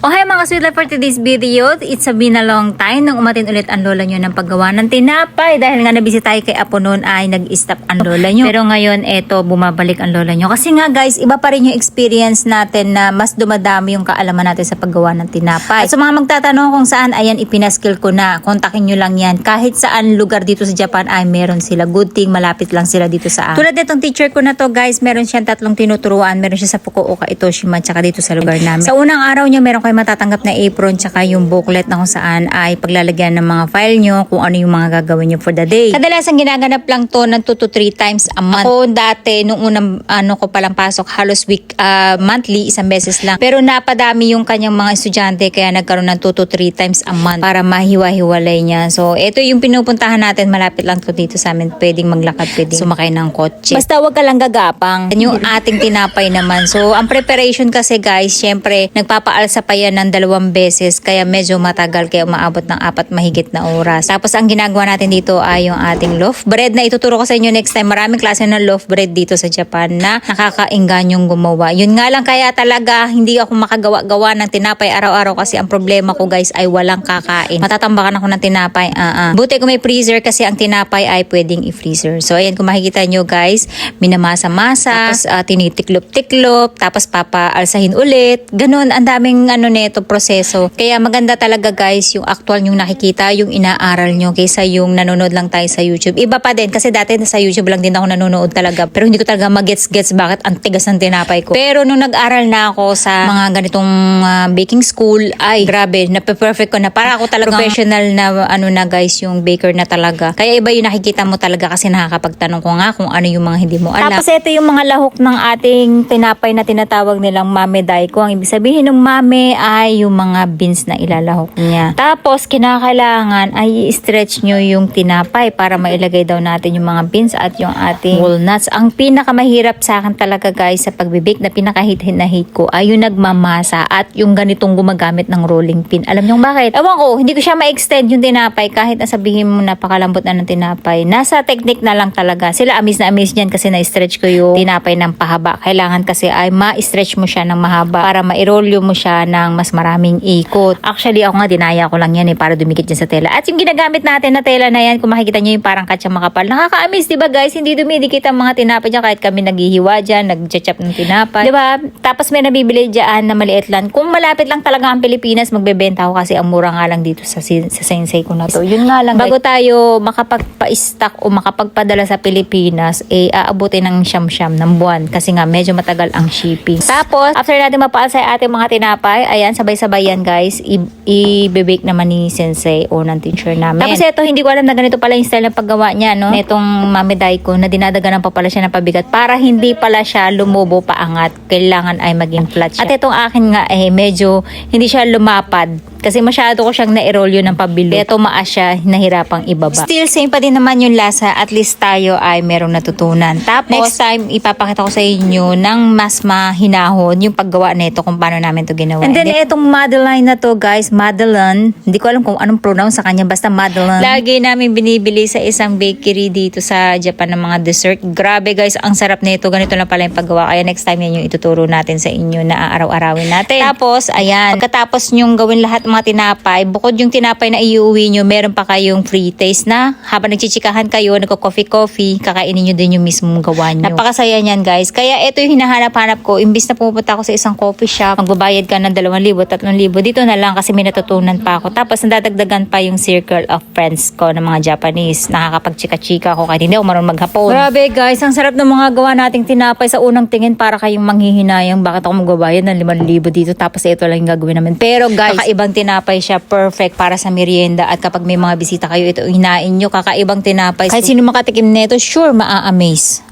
Oh hi mga sweet life, for today's video, it's been a long time nung umatin ulit ang lola nyo ng paggawa ng tinapay. Dahil nga nabisi tayo kay Apo noon ay nag-stop ang lola nyo. Pero ngayon eto, bumabalik ang lola nyo. Kasi nga guys, iba pa rin yung experience natin na mas dumadami yung kaalaman natin sa paggawa ng tinapay. At sa mga magtatanong kung saan, ayan ipinaskill ko na. Kontakin nyo lang yan. Kahit saan lugar dito sa Japan ay meron sila. Good thing, malapit lang sila dito sa amin. Tulad nitong teacher ko na to guys, meron siyang 3 tinuturuan. Meron siya sa Fukuoka, Itoshima, tsaka dito sa lugar namin. Sa unang araw nyo, meron kayo matatanggap na apron tsaka yung booklet na kung saan ay paglalagyan ng mga file nyo kung ano yung mga gagawin nyo for the day. Kadalasan ginaganap lang to ng 2 to 3 times a month. Ako dati nung unang ko palang pasok halos monthly 1 beses lang. Pero napadami yung kanyang mga estudyante kaya nagkaroon ng 2 to 3 times a month para mahiwa-hiwalay niya. So ito yung pinupuntahan natin, malapit lang to dito sa amin. Pwedeng maglakad, pwedeng sumakay ng kotse. Basta wag ka lang gagapang. Yan yung ating tinapay naman. So ang preparation kasi guys, syempre nagpapaalsa pa yan ng 2 beses kaya medyo matagal, kaya umaabot ng 4 mahigit na oras. Tapos ang ginagawa natin dito ay yung ating loaf bread na ituturo ko sa inyo next time. Maraming klase ng loaf bread dito sa Japan na nakakaingganyong gumawa. Yun nga lang kaya talaga hindi ako makagawa-gawa ng tinapay araw-araw kasi ang problema ko guys ay walang kakain. Matatambakan ako ng tinapay. Buti kung may freezer kasi ang tinapay ay pwedeng i-freezer. So ayan, kung makikita nyo guys, minamasa-masa, tapos tinitiklop-tiklop, tapos papaalsahin ulit. Ganun, ang daming neto proseso. Kaya maganda talaga guys yung actual yung nakikita, yung inaaral nyo kaysa yung nanonood lang tayo sa YouTube. Iba pa din kasi dati sa YouTube lang din ako nanonood talaga. Pero hindi ko talaga magets-gets bakit ang tigas ng tinapay ko. Pero nung nag-aral na ako sa mga ganitong baking school, ay grabe, na-perfect ko na. Para ako talaga professional na na guys, yung baker na talaga. Kaya iba yung nakikita mo talaga kasi nakakapagtanong ko nga kung ano yung mga hindi mo alam. Tapos ito yung mga lahok ng ating tinapay na tinatawag nilang mame daiko. Ang ibig sabihin ng mame ay yung mga beans na ilalahok niya. Tapos kinakailangan ay i-stretch nyo yung tinapay para mailagay daw natin yung mga beans at yung ating walnuts. Ang pinakamahirap sa akin talaga guys sa pagbibake na pinakahit na hate ko ay yung nagmamasa at yung ganitong gumagamit ng rolling pin. Alam nyo bakit? Ewan ko, hindi ko siya ma-extend yung tinapay kahit nasabihin mo napakalambot na ng tinapay. Nasa technique na lang talaga. Sila amis na amis dyan kasi na-stretch ko yung tinapay ng pahaba. Kailangan kasi ay ma-stretch mo siya ng mahaba para ma-irolyo mo siya ng mas maraming ikot. Actually ako nga dinaya ko lang yan para dumikit dyan sa tela. At yung ginagamit natin na tela na yan, kung makikita nyo yung parang katsang makapal. Nakaka-amis, diba guys? Hindi dumidikit ang mga tinapay dyan kahit kami naghihiwa dyan, nag-chop ng tinapay. Diba? Tapos may nabibili dyan na maliit lang. Kung malapit lang talaga ang Pilipinas, magbebenta ako kasi ang mura nga lang dito sa sensei ko na to. Yun nga lang. Bago tayo makapagpa-stock o makapagpadala sa Pilipinas, aabutin ng siyam-siyam ng buwan kasi nga medyo matagal ang shipping. Tapos, after natin mapaalsa ating mga tinapay, ayan, sabay-sabay yan guys, i-bake naman ni sensei o ng teacher namin. Tapos ito, hindi ko alam na ganito pala yung style ng paggawa niya, no? Netong mame daiko na dinadaganan pa pala siya ng pabigat para hindi pala siya lumubo paangat. Kailangan ay maging flat siya. At itong akin nga medyo hindi siya lumapad. Kasi masyado ko siyang na-erolyo ng pabilo. Kaya tumaas siya, nahirapang ibaba. Still, same pa din naman yung lasa. At least tayo ay merong natutunan. Tapos, next time, ipapakita ko sa inyo ng mas mahinahon yung paggawa nito kung paano namin to ginawa. And then, itong Madeline na to, guys, Madeline. Hindi ko alam kung anong pronounce sa kanya. Basta Madeline. Lagi namin binibili sa isang bakery dito sa Japan ng mga dessert. Grabe, guys, ang sarap nito. Ganito lang pala yung paggawa. Kaya next time yan yung ituturo natin sa inyo na araw-arawin natin. Tapos, ayan. Pagkatapos nyong gawin lahat mga tinapay, bukod yung tinapay na iuwi nyo, meron pa kayong free taste na habang nagchichikahan kayo, nagko-coffee, kakainin nyo din yung mismong gawa nyo. Napakasaya niyan guys. Kaya ito yung hinahanap-hanap ko. Imbis na pumunta ako sa isang coffee shop, magbabayad ka ng 2,000, 3,000, dito na lang kasi may natutunan pa ako. Tapos nadadagdagan pa yung circle of friends ko ng mga Japanese. Nakakapagchika-chika ako kahit hindi ako marunong maghapon. Grabe guys, ang sarap ng mga gawa nating tinapay. Sa unang tingin para kayong manghihinayang bakit ako magbabayad ng 5,000 dito tapos ito lang yung gagawin namin. Pero guys, kakaibang tinapay siya, perfect para sa merienda at kapag may mga bisita kayo, ito hinain nyo, kakaibang tinapay. Kahit sino makatikim nito, sure maa-amaze.